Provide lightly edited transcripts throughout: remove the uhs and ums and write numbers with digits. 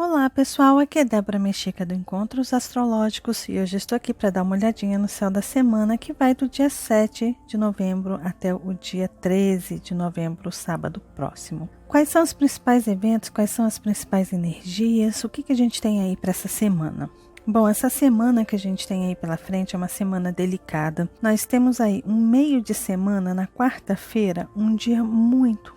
Olá pessoal, aqui é Débora Mexica do Encontros Astrológicos e hoje estou aqui para dar uma olhadinha no céu da semana que vai do dia 7 de novembro até o dia 13 de novembro, sábado próximo. Quais são os principais eventos, quais são as principais energias, o que a gente tem aí para essa semana? Bom, essa semana que a gente tem aí pela frente é uma semana delicada. Nós temos aí um meio de semana, na quarta-feira, um dia muito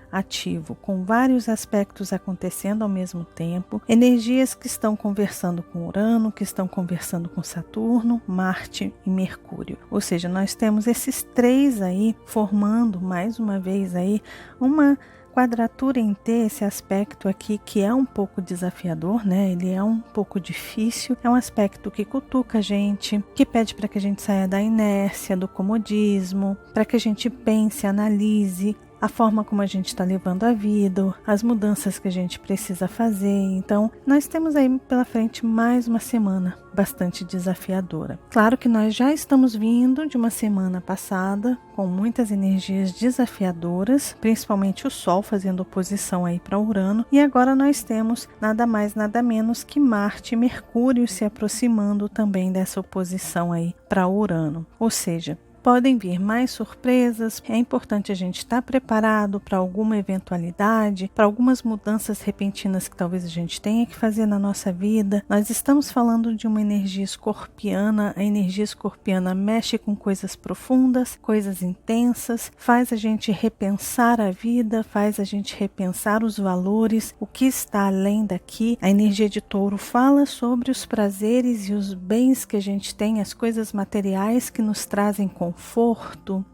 ativo, com vários aspectos acontecendo ao mesmo tempo. Energias que estão conversando com Urano, que estão conversando com Saturno, Marte e Mercúrio. Ou seja, nós temos esses três aí formando, mais uma vez aí, uma quadratura em T, esse aspecto aqui que é um pouco desafiador, né? Ele é um pouco difícil, é um aspecto que cutuca a gente, que pede para que a gente saia da inércia, do comodismo, para que a gente pense, analise a forma como a gente está levando a vida, as mudanças que a gente precisa fazer. Então, nós temos aí pela frente mais uma semana bastante desafiadora. Claro que nós já estamos vindo de uma semana passada com muitas energias desafiadoras, principalmente o Sol fazendo oposição aí para Urano, e agora nós temos nada mais, nada menos que Marte e Mercúrio se aproximando também dessa oposição aí para Urano. Ou seja, podem vir mais surpresas, é importante a gente estar preparado para alguma eventualidade, para algumas mudanças repentinas que talvez a gente tenha que fazer na nossa vida. Nós estamos falando de uma energia escorpiana, a energia escorpiana mexe com coisas profundas, coisas intensas, faz a gente repensar a vida, faz a gente repensar os valores, o que está além daqui. A energia de Touro fala sobre os prazeres e os bens que a gente tem, as coisas materiais que nos trazem conforto,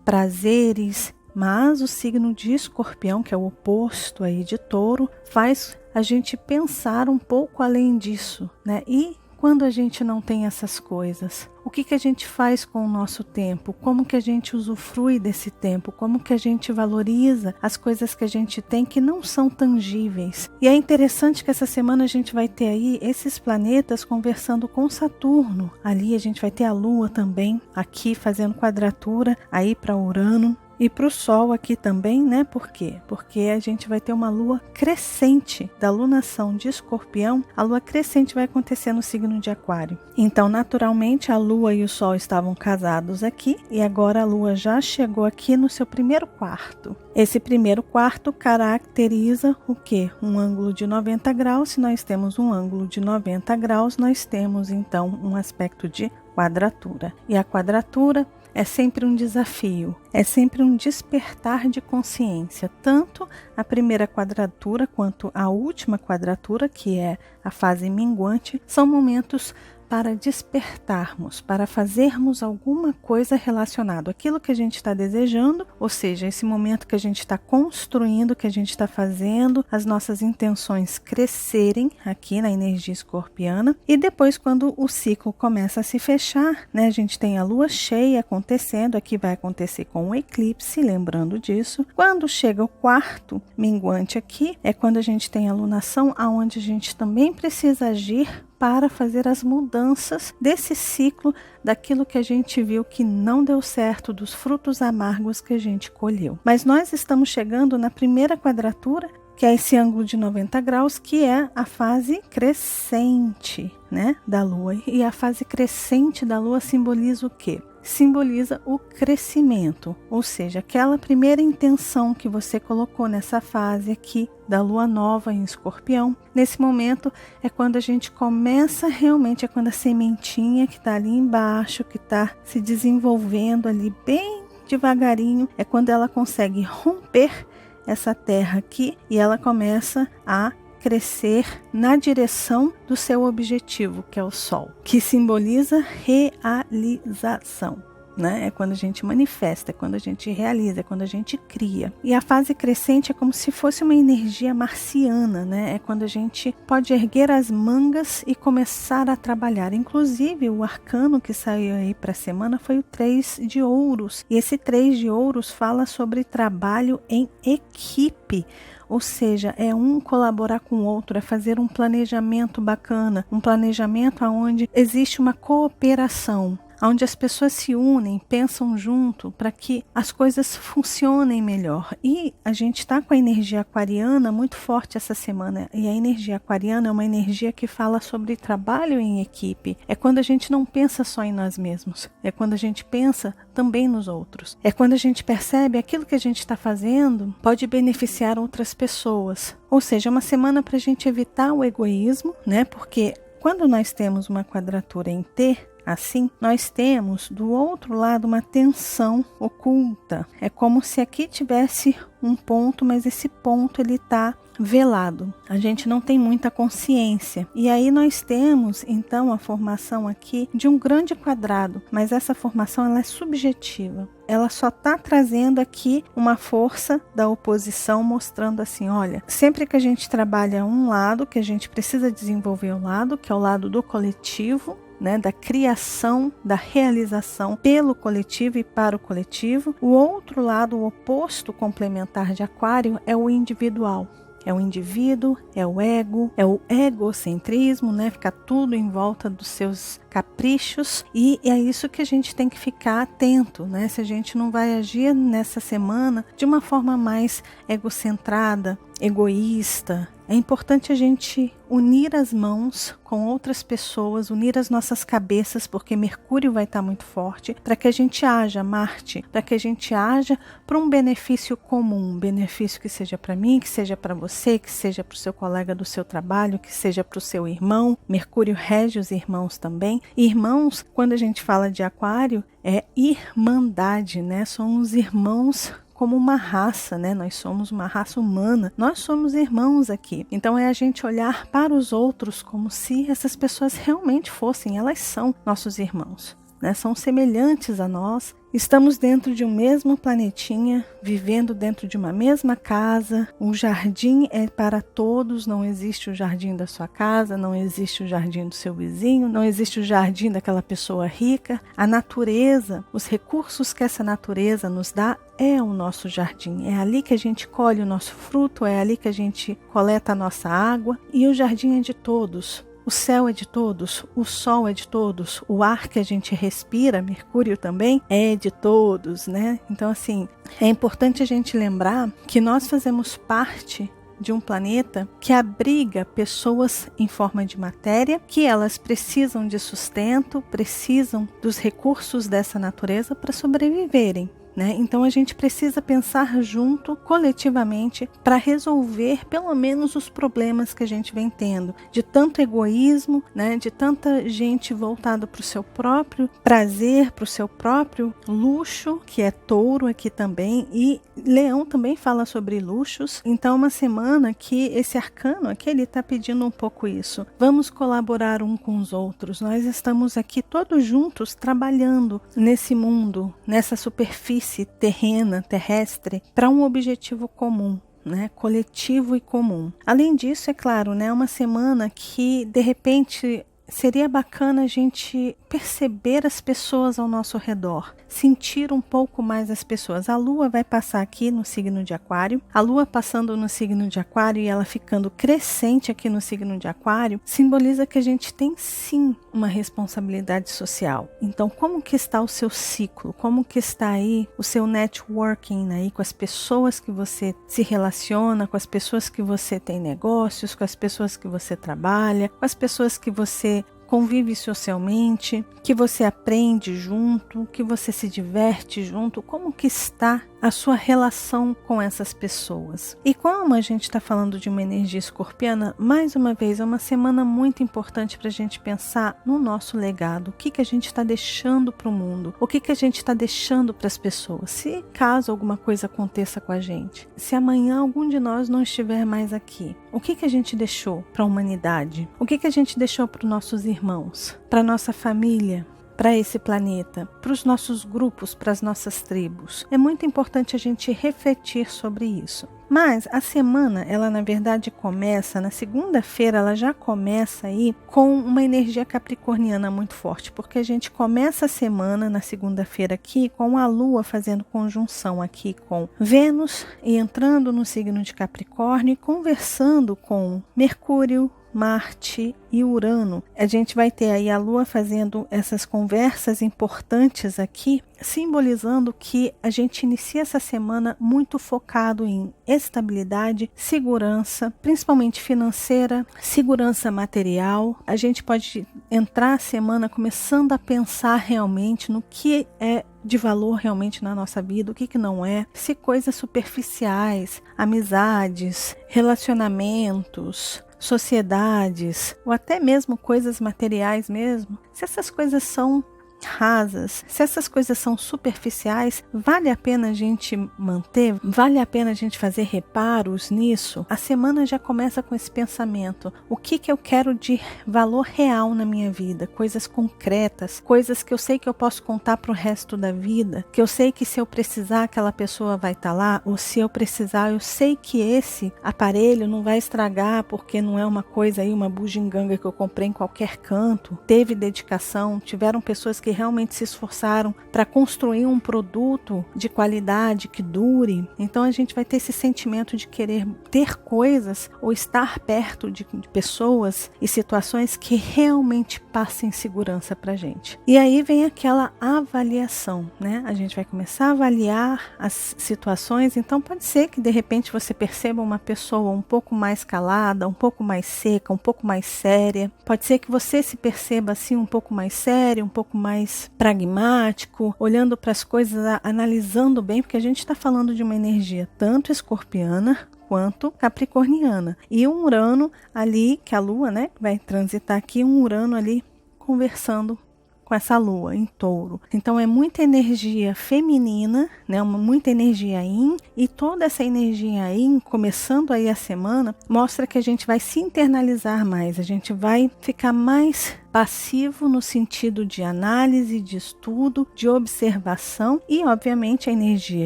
prazeres, mas o signo de Escorpião, que é o oposto aí de Touro, faz a gente pensar um pouco além disso, né? E quando a gente não tem essas coisas, o que a gente faz com o nosso tempo? Como que a gente usufrui desse tempo? Como que a gente valoriza as coisas que a gente tem que não são tangíveis? E é interessante que essa semana a gente vai ter aí esses planetas conversando com Saturno. Ali a gente vai ter a Lua também aqui fazendo quadratura aí para Urano. E para o Sol aqui também, né? Por quê? Porque a gente vai ter uma lua crescente da lunação de Escorpião. A lua crescente vai acontecer no signo de Aquário. Então, naturalmente, a lua e o Sol estavam casados aqui. E agora a lua já chegou aqui no seu primeiro quarto. Esse primeiro quarto caracteriza o quê? Um ângulo de 90 graus. Se nós temos um ângulo de 90 graus, nós temos então um aspecto de quadratura. E a quadratura é sempre um desafio, é sempre um despertar de consciência, tanto a primeira quadratura quanto a última quadratura, que é a fase minguante, são momentos para despertarmos, para fazermos alguma coisa relacionada àquilo que a gente está desejando, ou seja, esse momento que a gente está construindo, que a gente está fazendo as nossas intenções crescerem aqui na energia escorpiana. E depois, quando o ciclo começa a se fechar, né, a gente tem a lua cheia acontecendo, aqui vai acontecer com o eclipse, lembrando disso. Quando chega o quarto minguante aqui, é quando a gente tem a lunação, aonde a gente também precisa agir para fazer as mudanças desse ciclo, daquilo que a gente viu que não deu certo, dos frutos amargos que a gente colheu. Mas nós estamos chegando na primeira quadratura, que é esse ângulo de 90 graus, que é a fase crescente, né, da Lua. E a fase crescente da Lua simboliza o quê? Simboliza o crescimento, ou seja, aquela primeira intenção que você colocou nessa fase aqui da lua nova em Escorpião. Nesse momento é quando a gente começa realmente, é quando a sementinha que está ali embaixo, que está se desenvolvendo ali bem devagarinho, é quando ela consegue romper essa terra aqui e ela começa a crescer na direção do seu objetivo, que é o Sol, que simboliza realização, né? É quando a gente manifesta, é quando a gente realiza, é quando a gente cria. E a fase crescente é como se fosse uma energia marciana, né? É quando a gente pode erguer as mangas e começar a trabalhar. Inclusive, o arcano que saiu aí para a semana foi o 3 de ouros. E esse 3 de ouros fala sobre trabalho em equipe. Ou seja, é um colaborar com o outro, é fazer um planejamento bacana, um planejamento onde existe uma cooperação, onde as pessoas se unem, pensam junto para que as coisas funcionem melhor. E a gente está com a energia aquariana muito forte essa semana, e a energia aquariana é uma energia que fala sobre trabalho em equipe. É quando a gente não pensa só em nós mesmos, é quando a gente pensa também nos outros. É quando a gente percebe aquilo que a gente está fazendo pode beneficiar outras pessoas. Ou seja, é uma semana para a gente evitar o egoísmo, né? Porque quando nós temos uma quadratura em T, assim, nós temos do outro lado uma tensão oculta. É como se aqui tivesse um ponto, mas esse ponto ele está velado. A gente não tem muita consciência. E aí nós temos, então, a formação aqui de um grande quadrado, mas essa formação ela é subjetiva. Ela só está trazendo aqui uma força da oposição, mostrando assim, olha, sempre que a gente trabalha um lado, que a gente precisa desenvolver o lado, que é o lado do coletivo, né, da criação, da realização pelo coletivo e para o coletivo. O outro lado, o oposto complementar de Aquário, é o individual. É o indivíduo, é o ego, é o egocentrismo, né? Ficar tudo em volta dos seus caprichos, e é isso que a gente tem que ficar atento, né? Se a gente não vai agir nessa semana de uma forma mais egocentrada, egoísta. É importante a gente unir as mãos com outras pessoas, unir as nossas cabeças, porque Mercúrio vai estar muito forte, para que a gente haja, Marte, para que a gente haja para um benefício comum, um benefício que seja para mim, que seja para você, que seja para o seu colega do seu trabalho, que seja para o seu irmão. Mercúrio rege os irmãos também. Irmãos, quando a gente fala de Aquário, é irmandade, né? Somos irmãos como uma raça, né? Nós somos uma raça humana, nós somos irmãos aqui. Então é a gente olhar para os outros como se essas pessoas realmente fossem, elas são nossos irmãos, né? São semelhantes a nós. Estamos dentro de um mesmo planetinha, vivendo dentro de uma mesma casa. O jardim é para todos, não existe o jardim da sua casa, não existe o jardim do seu vizinho, não existe o jardim daquela pessoa rica. A natureza, os recursos que essa natureza nos dá é o nosso jardim. É ali que a gente colhe o nosso fruto, é ali que a gente coleta a nossa água, e o jardim é de todos. O céu é de todos, o sol é de todos, o ar que a gente respira, Mercúrio também, é de todos, né? Então, assim, é importante a gente lembrar que nós fazemos parte de um planeta que abriga pessoas em forma de matéria, que elas precisam de sustento, precisam dos recursos dessa natureza para sobreviverem, né? Então a gente precisa pensar junto, coletivamente, para resolver pelo menos os problemas que a gente vem tendo, de tanto egoísmo, né? De tanta gente voltada para o seu próprio prazer, para o seu próprio luxo, que é Touro aqui também, e Leão também fala sobre luxos. Então uma semana que esse arcano aqui, ele está pedindo um pouco isso. Vamos colaborar um com os outros. Nós estamos aqui todos juntos trabalhando nesse mundo, nessa superfície terrena, terrestre, para um objetivo comum, né? Coletivo e comum. Além disso, é claro, né? Uma semana que de repente seria bacana a gente perceber as pessoas ao nosso redor, sentir um pouco mais as pessoas. A Lua vai passar aqui no signo de Aquário. A Lua passando no signo de Aquário e ela ficando crescente aqui no signo de Aquário, simboliza que a gente tem sim uma responsabilidade social. Então, como que está o seu ciclo? Como que está aí o seu networking aí com as pessoas que você se relaciona, com as pessoas que você tem negócios, com as pessoas que você trabalha, com as pessoas que você convive socialmente, que você aprende junto, que você se diverte junto, como que está a sua relação com essas pessoas. E como a gente está falando de uma energia escorpiana, mais uma vez é uma semana muito importante para a gente pensar no nosso legado, o que a gente está deixando para o mundo, o que a gente está deixando para as pessoas, se caso alguma coisa aconteça com a gente, se amanhã algum de nós não estiver mais aqui, o que a gente deixou para a humanidade, o que a gente deixou para os nossos irmãos, para a nossa família, para esse planeta, para os nossos grupos, para as nossas tribos. É muito importante a gente refletir sobre isso. Mas a semana, ela na verdade começa, na segunda-feira ela já começa aí com uma energia capricorniana muito forte, porque a gente começa a semana na segunda-feira aqui com a Lua fazendo conjunção aqui com Vênus e entrando no signo de Capricórnio e conversando com Mercúrio, Marte e Urano. A gente vai ter aí a Lua fazendo essas conversas importantes aqui, simbolizando que a gente inicia essa semana muito focado em estabilidade, segurança, principalmente financeira, segurança material. A gente pode entrar a semana começando a pensar realmente no que é de valor realmente na nossa vida, o que não é, se coisas superficiais, amizades, relacionamentos, sociedades, ou até mesmo coisas materiais mesmo, se essas coisas são rasas, se essas coisas são superficiais, vale a pena a gente manter? Vale a pena a gente fazer reparos nisso? A semana já começa com esse pensamento: o que eu quero de valor real na minha vida? Coisas concretas, coisas que eu sei que eu posso contar para o resto da vida, que eu sei que se eu precisar aquela pessoa vai estar lá, ou se eu precisar, eu sei que esse aparelho não vai estragar porque não é uma coisa aí, uma bugiganga que eu comprei em qualquer canto. Teve dedicação, tiveram pessoas que realmente se esforçaram para construir um produto de qualidade que dure. Então a gente vai ter esse sentimento de querer ter coisas ou estar perto de pessoas e situações que realmente passem segurança para a gente. E aí vem aquela avaliação, né? A gente vai começar a avaliar as situações. Então pode ser que de repente você perceba uma pessoa um pouco mais calada, um pouco mais seca, um pouco mais séria. Pode ser que você se perceba assim um pouco mais sério, um pouco mais pragmático, olhando para as coisas, analisando bem, porque a gente está falando de uma energia tanto escorpiana quanto capricorniana. E um Urano ali, que a Lua, né, vai transitar aqui, um Urano ali conversando com essa Lua em Touro. Então é muita energia feminina, né, muita energia yin, e toda essa energia yin, começando aí a semana, mostra que a gente vai se internalizar mais, a gente vai ficar mais passivo no sentido de análise, de estudo, de observação, e obviamente a energia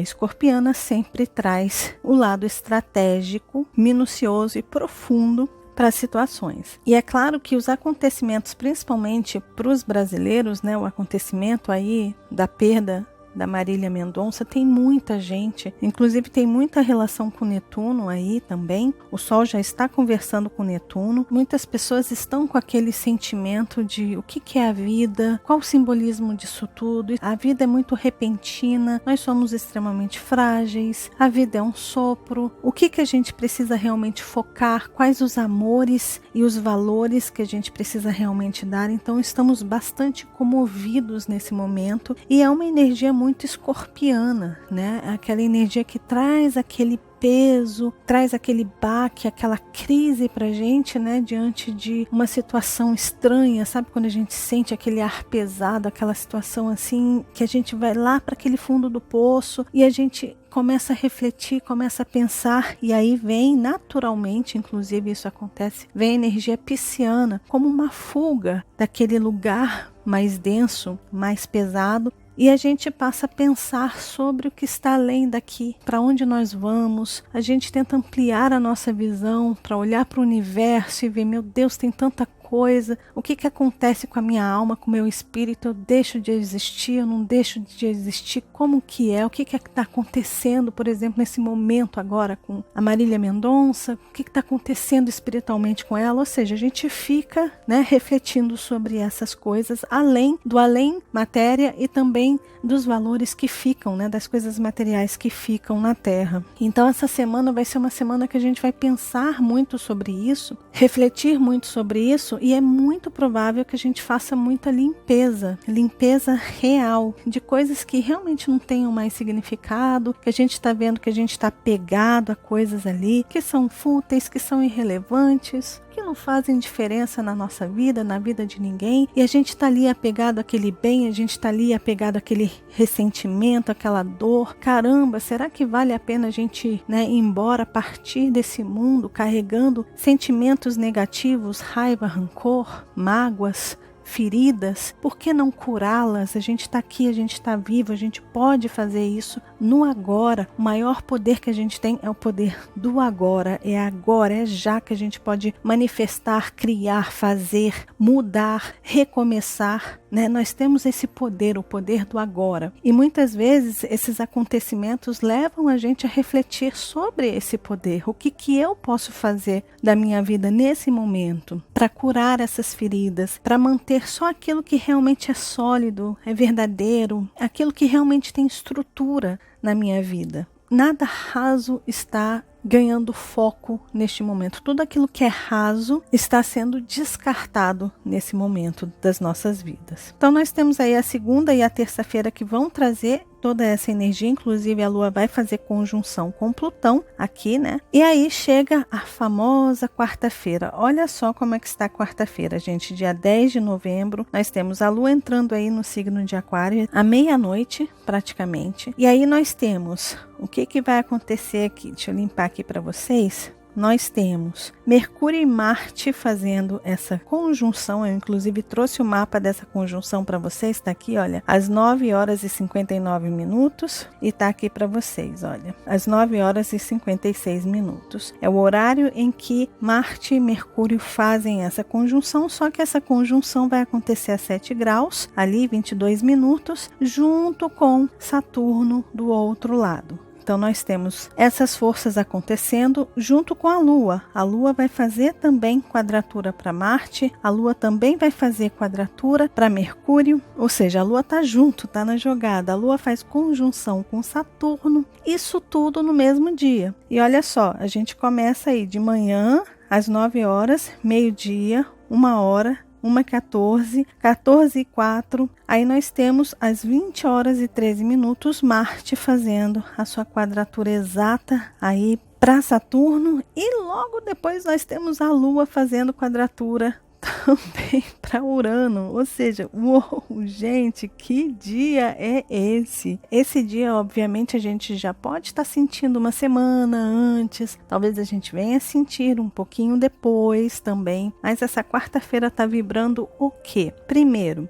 escorpiana sempre traz o lado estratégico, minucioso e profundo para as situações. E é claro que os acontecimentos, principalmente para os brasileiros, né, o acontecimento aí da perda da Marília Mendonça, tem muita gente, inclusive tem muita relação com Netuno aí também. O Sol já está conversando com Netuno. Muitas pessoas estão com aquele sentimento de o que é a vida, qual o simbolismo disso tudo. A vida é muito repentina, nós somos extremamente frágeis, a vida é um sopro. O que a gente precisa realmente focar, quais os amores e os valores que a gente precisa realmente dar. Então estamos bastante comovidos nesse momento, e é uma energia muito escorpiana, né? Aquela energia que traz aquele peso, traz aquele baque, aquela crise pra gente, né? Diante de uma situação estranha, sabe? Quando a gente sente aquele ar pesado, aquela situação assim, que a gente vai lá para aquele fundo do poço e a gente começa a refletir, começa a pensar, e aí vem naturalmente, inclusive isso acontece, vem a energia pisciana como uma fuga daquele lugar mais denso, mais pesado. E a gente passa a pensar sobre o que está além daqui, para onde nós vamos. A gente tenta ampliar a nossa visão para olhar para o universo e ver, meu Deus, tem tanta coisa. O que acontece com a minha alma, com o meu espírito? Eu deixo de existir, eu não deixo de existir? Como que é? O que está acontecendo, por exemplo, nesse momento agora com a Marília Mendonça? O que está acontecendo espiritualmente com ela? Ou seja, a gente fica, né, refletindo sobre essas coisas, além do além matéria e também dos valores que ficam, né, das coisas materiais que ficam na Terra. Então essa semana vai ser uma semana que a gente vai pensar muito sobre isso, refletir muito sobre isso, e é muito provável que a gente faça muita limpeza real, de coisas que realmente não tenham mais significado, que a gente está vendo que a gente está apegado a coisas ali, que são fúteis, que são irrelevantes, que não fazem diferença na nossa vida, na vida de ninguém, e a gente está ali apegado àquele bem, a gente está ali apegado àquele ressentimento, àquela dor. Caramba, será que vale a pena a gente, né, ir embora, partir desse mundo carregando sentimentos negativos, raiva, rancor, mágoas, feridas? Por que não curá-las? A gente está aqui, a gente está vivo, a gente pode fazer isso no agora. O maior poder que a gente tem é o poder do agora. É agora, é já que a gente pode manifestar, criar, fazer, mudar, recomeçar, né? Nós temos esse poder, o poder do agora. E muitas vezes esses acontecimentos levam a gente a refletir sobre esse poder. O que eu posso fazer da minha vida nesse momento para curar essas feridas, para manter só aquilo que realmente é sólido, é verdadeiro, aquilo que realmente tem estrutura na minha vida. Nada raso está ganhando foco neste momento. Tudo aquilo que é raso está sendo descartado nesse momento das nossas vidas. Então nós temos aí a segunda e a terça-feira que vão trazer toda essa energia, inclusive a Lua vai fazer conjunção com Plutão aqui, né? E aí chega a famosa quarta-feira. Olha só como é que está a quarta-feira, gente. Dia 10 de novembro, nós temos a Lua entrando aí no signo de Aquário à meia-noite, praticamente. E aí nós temos o que vai acontecer aqui. Deixa eu limpar aqui para vocês. Nós temos Mercúrio e Marte fazendo essa conjunção. Eu inclusive trouxe o mapa dessa conjunção para vocês, está aqui, olha, às 9 horas e 59 minutos e está aqui para vocês, olha, às 9 horas e 56 minutos. É o horário em que Marte e Mercúrio fazem essa conjunção, só que essa conjunção vai acontecer a 7 graus, ali 22 minutos, junto com Saturno do outro lado. Então nós temos essas forças acontecendo junto com a Lua. A Lua vai fazer também quadratura para Marte, a Lua também vai fazer quadratura para Mercúrio, ou seja, a Lua está junto, está na jogada. A Lua faz conjunção com Saturno, isso tudo no mesmo dia. E olha só, a gente começa aí de manhã às 9 horas, meio-dia, 1 hora, 1h14, 14h04, aí nós temos às 20 horas e 13 minutos Marte fazendo a sua quadratura exata aí para Saturno e logo depois nós temos a Lua fazendo quadratura também para Urano, ou seja, uou, gente, que dia é esse? Esse dia, obviamente, a gente já pode estar sentindo uma semana antes, talvez a gente venha sentir um pouquinho depois também, mas essa quarta-feira está vibrando o quê? Primeiro,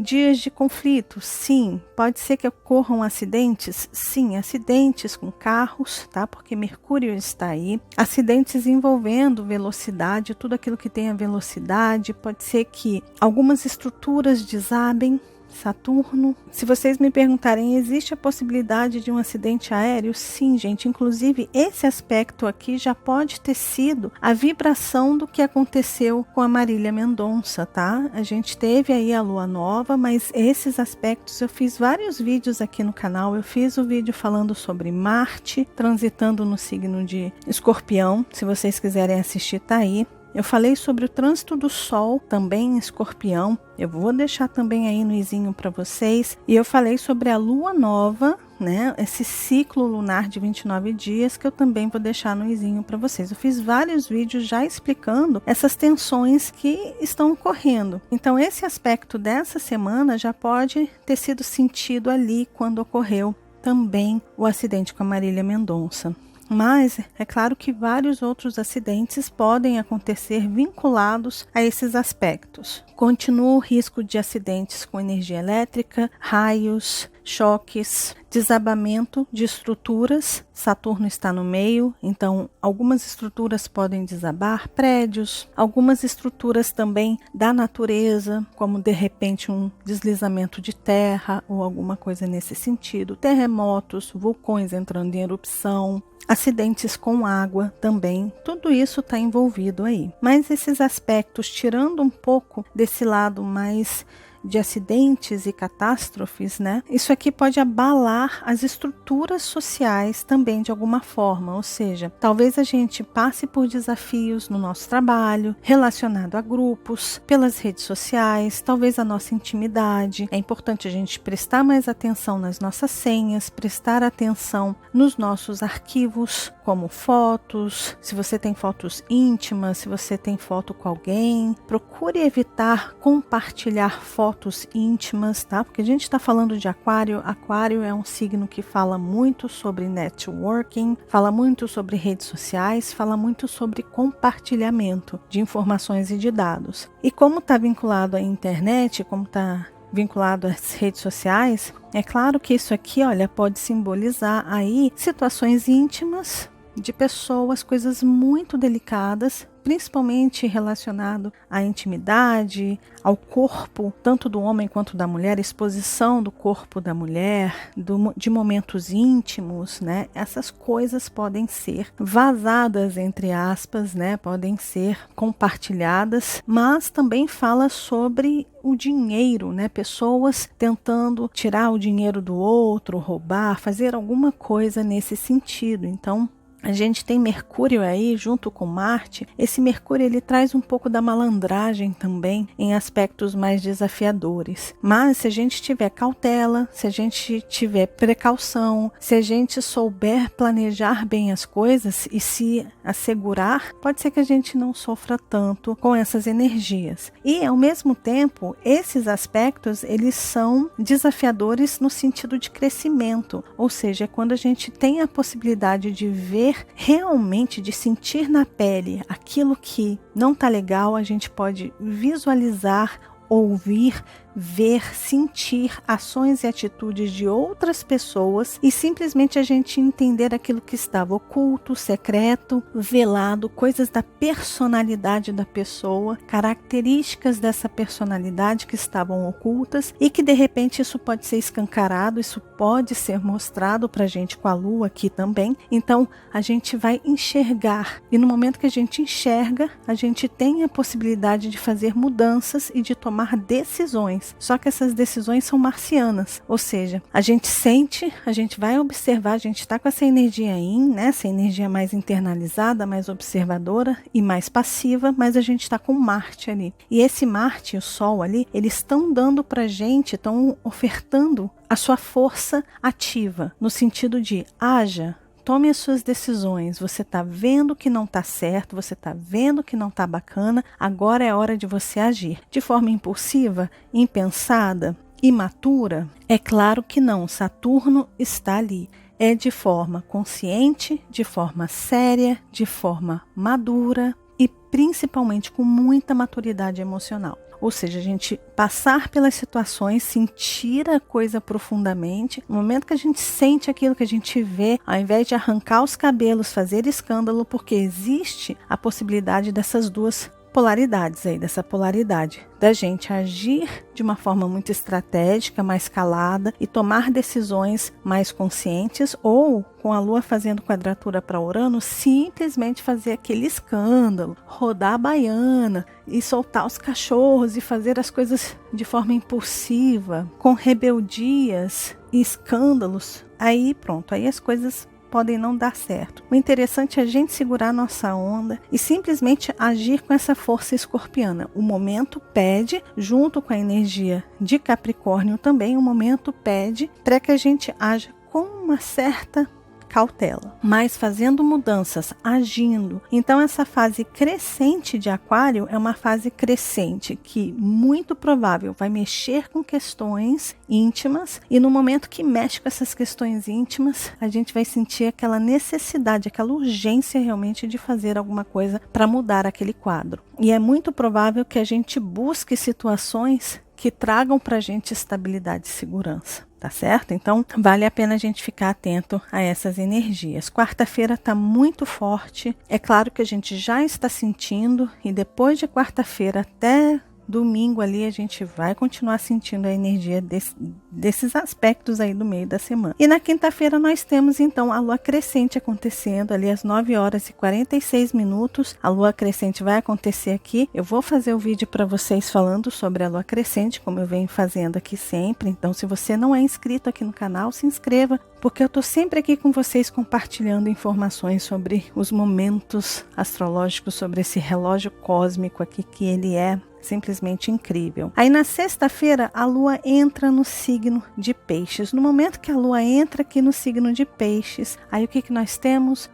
dias de conflito, sim. Pode ser que ocorram acidentes, sim, acidentes com carros, tá? Porque Mercúrio está aí. Acidentes envolvendo velocidade, tudo aquilo que tem a velocidade. Pode ser que algumas estruturas desabem. Saturno. Se vocês me perguntarem, existe a possibilidade de um acidente aéreo? Sim, gente. Inclusive, esse aspecto aqui já pode ter sido a vibração do que aconteceu com a Marília Mendonça, tá? A gente teve aí a lua nova, mas esses aspectos eu fiz vários vídeos aqui no canal. Eu fiz o vídeo falando sobre Marte transitando no signo de Escorpião. Se vocês quiserem assistir, tá aí. Eu falei sobre o trânsito do Sol, também em Escorpião. Eu vou deixar também aí no izinho para vocês. E eu falei sobre a Lua Nova, né? Esse ciclo lunar de 29 dias que eu também vou deixar no izinho para vocês. Eu fiz vários vídeos já explicando essas tensões que estão ocorrendo. Então esse aspecto dessa semana já pode ter sido sentido ali quando ocorreu também o acidente com a Marília Mendonça. Mas é claro que vários outros acidentes podem acontecer vinculados a esses aspectos. Continua o risco de acidentes com energia elétrica, raios, choques, desabamento de estruturas. Saturno está no meio, então algumas estruturas podem desabar, prédios, algumas estruturas também da natureza, como de repente um deslizamento de terra ou alguma coisa nesse sentido, terremotos, vulcões entrando em erupção, acidentes com água também, tudo isso está envolvido aí. Mas esses aspectos, tirando um pouco desse lado mais de acidentes e catástrofes, né? Isso aqui pode abalar as estruturas sociais também de alguma forma, ou seja, talvez a gente passe por desafios no nosso trabalho, relacionado a grupos, pelas redes sociais, talvez a nossa intimidade. É importante a gente prestar mais atenção nas nossas senhas, prestar atenção nos nossos arquivos, como fotos, se você tem fotos íntimas, se você tem foto com alguém, procure evitar compartilhar fotos íntimas, tá? Porque a gente está falando de Aquário. Aquário é um signo que fala muito sobre networking, fala muito sobre redes sociais, fala muito sobre compartilhamento de informações e de dados. E como está vinculado à internet, como está vinculado às redes sociais, É claro que isso aqui, olha, pode simbolizar aí situações íntimas de pessoas, coisas muito delicadas, principalmente relacionado à intimidade, ao corpo, tanto do homem quanto da mulher, exposição do corpo da mulher, de momentos íntimos, né? Essas coisas podem ser vazadas, entre aspas, né? Podem ser compartilhadas, mas também fala sobre o dinheiro, né? Pessoas tentando tirar o dinheiro do outro, roubar, fazer alguma coisa nesse sentido. Então, a gente tem Mercúrio aí junto com Marte. Esse Mercúrio ele traz um pouco da malandragem também em aspectos mais desafiadores. Mas se a gente tiver cautela, se a gente tiver precaução, se a gente souber planejar bem as coisas e se assegurar, pode ser que a gente não sofra tanto com essas energias. E ao mesmo tempo, esses aspectos eles são desafiadores no sentido de crescimento, ou seja, é quando a gente tem a possibilidade de ver realmente, de sentir na pele aquilo que não está legal, a gente pode visualizar, ouvir, ver, sentir ações e atitudes de outras pessoas e simplesmente a gente entender aquilo que estava oculto, secreto, velado, coisas da personalidade da pessoa, características dessa personalidade que estavam ocultas e que de repente isso pode ser escancarado, isso pode ser mostrado para a gente com a lua aqui também. Então a gente vai enxergar e no momento que a gente enxerga, a gente tem a possibilidade de fazer mudanças e de tomar decisões. Só que essas decisões são marcianas, ou seja, a gente sente, a gente vai observar, a gente está com essa energia yin, né? Essa energia mais internalizada, mais observadora e mais passiva, mas a gente está com Marte ali. E esse Marte e o Sol ali, eles estão dando para a gente, estão ofertando a sua força ativa, no sentido de haja. Tome as suas decisões, você está vendo que não está certo, você está vendo que não está bacana, agora é hora de você agir. De forma impulsiva, impensada, imatura? É claro que não, Saturno está ali. É de forma consciente, de forma séria, de forma madura e principalmente com muita maturidade emocional. Ou seja, a gente passar pelas situações, sentir a coisa profundamente. No momento que a gente sente aquilo que a gente vê, ao invés de arrancar os cabelos, fazer escândalo, porque existe a possibilidade dessas duas polaridades aí, dessa polaridade da gente agir de uma forma muito estratégica, mais calada e tomar decisões mais conscientes, ou com a Lua fazendo quadratura para Urano, simplesmente fazer aquele escândalo, rodar a baiana e soltar os cachorros e fazer as coisas de forma impulsiva, com rebeldias e escândalos. Aí pronto, aí as coisas podem não dar certo. O interessante é a gente segurar nossa onda e simplesmente agir com essa força escorpiana. O momento pede, junto com a energia de Capricórnio também, o momento pede para que a gente haja com uma certa cautela, mas fazendo mudanças, agindo. Então essa fase crescente de Aquário é uma fase crescente que muito provável vai mexer com questões íntimas, e no momento que mexe com essas questões íntimas, a gente vai sentir aquela necessidade, aquela urgência realmente de fazer alguma coisa para mudar aquele quadro. E é muito provável que a gente busque situações que tragam para a gente estabilidade e segurança. Tá certo? Então, vale a pena a gente ficar atento a essas energias. Quarta-feira está muito forte. É claro que a gente já está sentindo, e depois de quarta-feira até domingo ali a gente vai continuar sentindo a energia desses aspectos aí do meio da semana. E na quinta-feira nós temos então a lua crescente acontecendo ali às 9h46. A lua crescente vai acontecer aqui. Eu vou fazer o vídeo para vocês falando sobre a lua crescente, como eu venho fazendo aqui sempre. Então, se você não é inscrito aqui no canal, se inscreva, porque eu estou sempre aqui com vocês compartilhando informações sobre os momentos astrológicos, sobre esse relógio cósmico aqui, que ele é simplesmente incrível. Aí na sexta-feira a lua entra no signo de Peixes. No momento que a lua entra aqui no signo de Peixes, aí o que nós temos?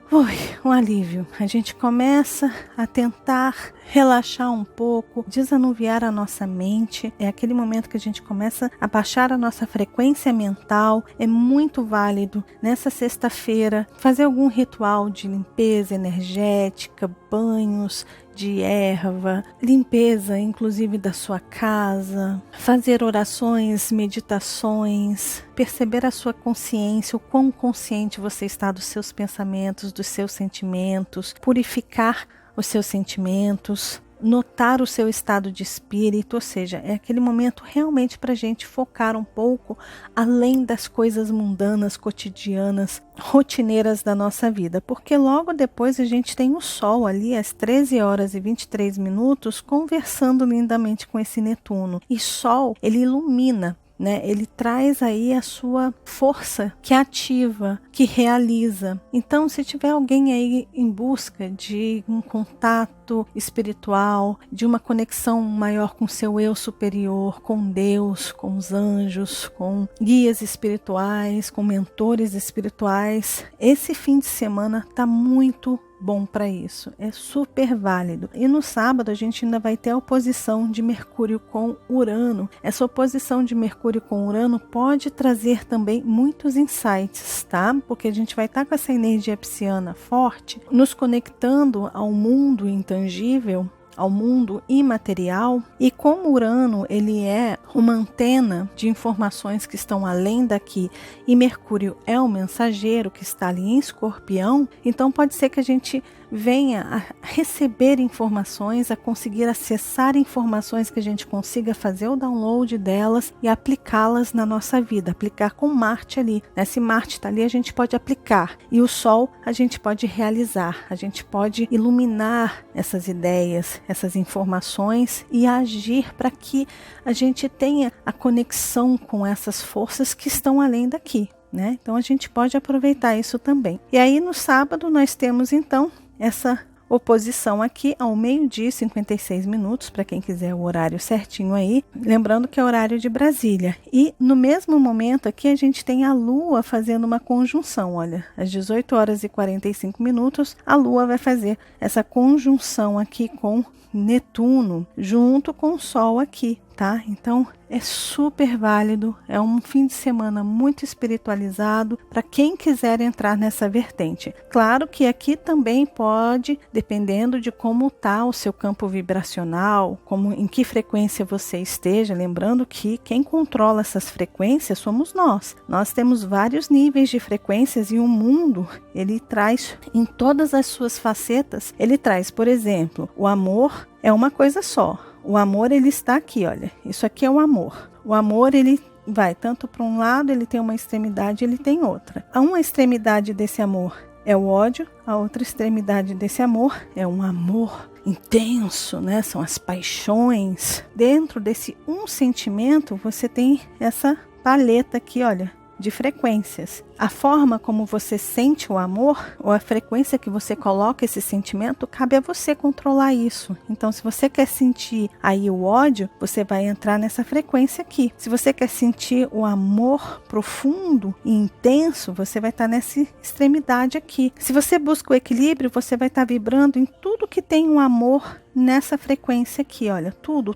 Um alívio. A gente começa a tentar relaxar um pouco, desanuviar a nossa mente. É aquele momento que a gente começa a baixar a nossa frequência mental. É muito válido nessa sexta-feira fazer algum ritual de limpeza energética, banhos de erva, limpeza inclusive da sua casa, fazer orações, meditações, perceber a sua consciência, o quão consciente você está dos seus pensamentos, dos seus sentimentos, purificar os seus sentimentos, notar o seu estado de espírito, ou seja, é aquele momento realmente para a gente focar um pouco além das coisas mundanas, cotidianas, rotineiras da nossa vida, porque logo depois a gente tem o Sol ali às 13h23 conversando lindamente com esse Netuno, e Sol, ele ilumina, né? Ele traz aí a sua força que ativa, que realiza. Então, se tiver alguém aí em busca de um contato espiritual, de uma conexão maior com seu eu superior, com Deus, com os anjos, com guias espirituais, com mentores espirituais, esse fim de semana está muito bom para isso, é super válido. E no sábado a gente ainda vai ter a oposição de Mercúrio com Urano. Essa oposição de Mercúrio com Urano pode trazer também muitos insights, tá? Porque a gente vai estar com essa energia pisciana forte, nos conectando ao mundo intangível, ao mundo imaterial, e como Urano ele é uma antena de informações que estão além daqui e Mercúrio é o mensageiro que está ali em Escorpião, então pode ser que a gente venha a receber informações, a conseguir acessar informações, que a gente consiga fazer o download delas e aplicá-las na nossa vida, aplicar com Marte ali. Se Marte está ali, a gente pode aplicar, e o Sol a gente pode realizar, a gente pode iluminar essas ideias, essas informações e agir para que a gente tenha a conexão com essas forças que estão além daqui, né? Então a gente pode aproveitar isso também. E aí no sábado nós temos então essa oposição aqui ao 12h56, para quem quiser o horário certinho aí, lembrando que é horário de Brasília. E no mesmo momento aqui a gente tem a Lua fazendo uma conjunção, olha, às 18h45, a Lua vai fazer essa conjunção aqui com Netuno, junto com o Sol aqui, tá? Então é super válido, é um fim de semana muito espiritualizado para quem quiser entrar nessa vertente. Claro que aqui também pode, dependendo de como está o seu campo vibracional, em que frequência você esteja, lembrando que quem controla essas frequências somos nós. Nós temos vários níveis de frequências e o mundo, ele traz em todas as suas facetas, ele traz, por exemplo, o amor é uma coisa só. O amor, ele está aqui, olha, isso aqui é o amor. O amor, ele vai tanto para um lado, ele tem uma extremidade, ele tem outra. Uma extremidade desse amor é o ódio, a outra extremidade desse amor é um amor intenso, né? São as paixões. Dentro desse um sentimento, você tem essa paleta aqui, olha, de frequências. A forma como você sente o amor, ou a frequência que você coloca esse sentimento, cabe a você controlar isso. Então, se você quer sentir aí o ódio, você vai entrar nessa frequência aqui. Se você quer sentir o amor profundo e intenso, você vai estar nessa extremidade aqui. Se você busca o equilíbrio, você vai estar vibrando em tudo que tem um amor nessa frequência aqui, olha, tudo,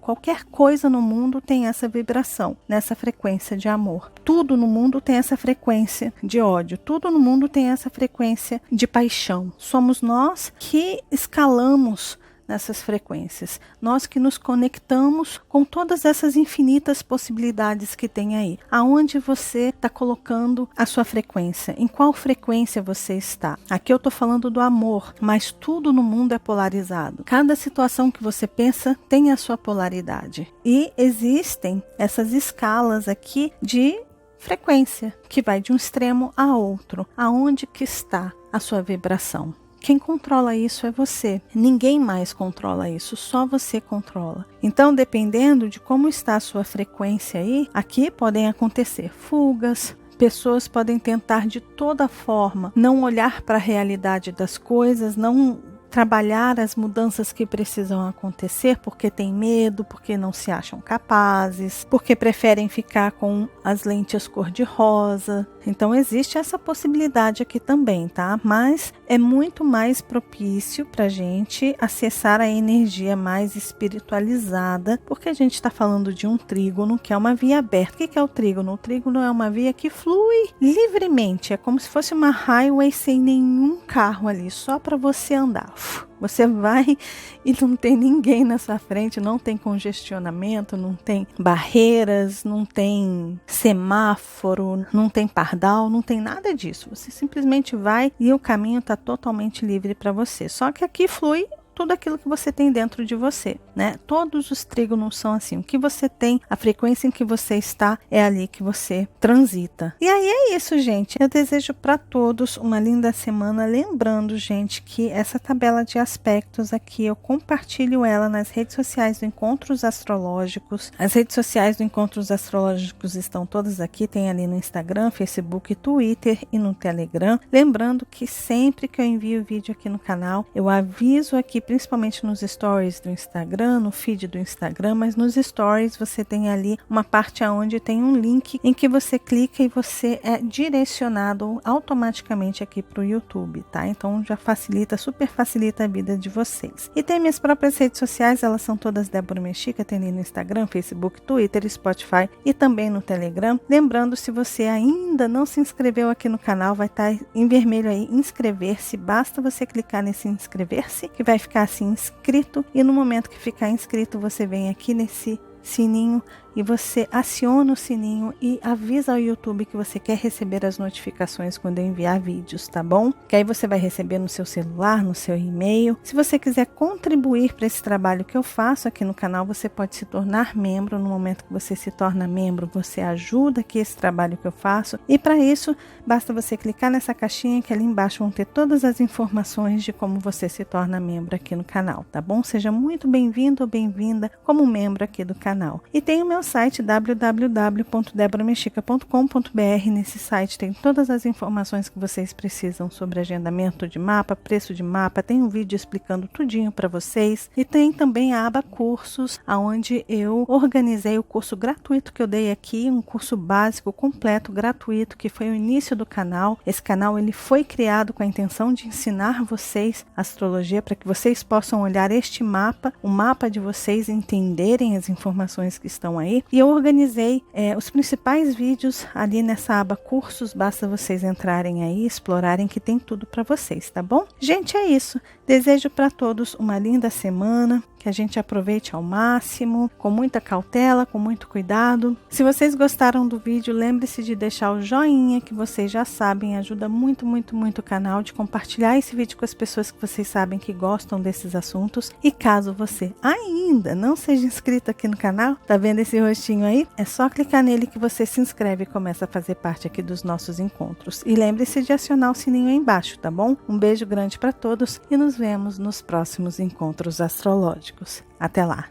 qualquer coisa no mundo tem essa vibração, nessa frequência de amor. Tudo no mundo tem essa frequência de ódio, tudo no mundo tem essa frequência de paixão. Somos nós que escalamos nessas frequências, nós que nos conectamos com todas essas infinitas possibilidades que tem aí. Aonde você está colocando a sua frequência? Em qual frequência você está? Aqui eu estou falando do amor, mas tudo no mundo é polarizado. Cada situação que você pensa tem a sua polaridade. E existem essas escalas aqui de frequência, que vai de um extremo a outro. Aonde que está a sua vibração? Quem controla isso é você. Ninguém mais controla isso, só você controla. Então, dependendo de como está a sua frequência aí, aqui podem acontecer fugas. Pessoas podem tentar de toda forma não olhar para a realidade das coisas, não trabalhar as mudanças que precisam acontecer porque tem medo, porque não se acham capazes, porque preferem ficar com as lentes cor-de-rosa. Então existe essa possibilidade aqui também, tá? Mas é muito mais propício para a gente acessar a energia mais espiritualizada, porque a gente está falando de um trígono, que é uma via aberta. O que é o trígono? O trígono é uma via que flui livremente, é como se fosse uma highway sem nenhum carro ali, só para você andar. Você vai e não tem ninguém na sua frente, não tem congestionamento, não tem barreiras, não tem semáforo, não tem pardal, não tem nada disso. Você simplesmente vai e o caminho está totalmente livre para você. Só que aqui flui tudo aquilo que você tem dentro de você, né? Todos os trígonos são assim. O que você tem, a frequência em que você está, é ali que você transita. E aí é isso, gente. Eu desejo para todos uma linda semana. Lembrando, gente, que essa tabela de aspectos aqui, eu compartilho ela nas redes sociais do Encontros Astrológicos. As redes sociais do Encontros Astrológicos estão todas aqui. Tem ali no Instagram, Facebook, Twitter e no Telegram. Lembrando que sempre que eu envio vídeo aqui no canal, eu aviso aqui, principalmente nos stories do Instagram, no feed do Instagram, mas nos stories você tem ali uma parte onde tem um link em que você clica e você é direcionado automaticamente aqui para o YouTube, tá? Então já facilita, super facilita a vida de vocês. E tem minhas próprias redes sociais, elas são todas Débora Mexica, tem ali no Instagram, Facebook, Twitter, Spotify e também no Telegram. Lembrando, se você ainda não se inscreveu aqui no canal, vai estar em vermelho aí, inscrever-se, basta você clicar nesse inscrever-se, que vai ficar assim inscrito, e no momento que ficar inscrito você vem aqui nesse sininho e você aciona o sininho e avisa ao YouTube que você quer receber as notificações quando eu enviar vídeos, tá bom? Que aí você vai receber no seu celular, no seu e-mail. Se você quiser contribuir para esse trabalho que eu faço aqui no canal, você pode se tornar membro. No momento que você se torna membro, você ajuda aqui esse trabalho que eu faço, e para isso basta você clicar nessa caixinha que ali embaixo vão ter todas as informações de como você se torna membro aqui no canal, tá bom? Seja muito bem-vindo ou bem-vinda como membro aqui do canal. E tem o meu site www.deboramexica.com.br. Nesse site tem todas as informações que vocês precisam sobre agendamento de mapa, preço de mapa, tem um vídeo explicando tudinho para vocês, e tem também a aba cursos, aonde eu organizei o curso gratuito que eu dei aqui, um curso básico completo gratuito que foi o início do canal. Esse canal ele foi criado com a intenção de ensinar vocês astrologia para que vocês possam olhar este mapa, o mapa de vocês, entenderem as informações que estão aí. E eu organizei os principais vídeos ali nessa aba cursos, basta vocês entrarem aí, explorarem que tem tudo para vocês, tá bom? Gente, é isso. Desejo para todos uma linda semana, que a gente aproveite ao máximo, com muita cautela, com muito cuidado. Se vocês gostaram do vídeo, lembre-se de deixar o joinha, que vocês já sabem, ajuda muito, muito, muito o canal, de compartilhar esse vídeo com as pessoas que vocês sabem que gostam desses assuntos. E caso você ainda não seja inscrito aqui no canal, tá vendo esse rostinho aí? É só clicar nele que você se inscreve e começa a fazer parte aqui dos nossos encontros. E lembre-se de acionar o sininho aí embaixo, tá bom? Um beijo grande para todos e nos vemos nos próximos encontros astrológicos. Até lá.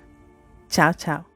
Tchau, tchau.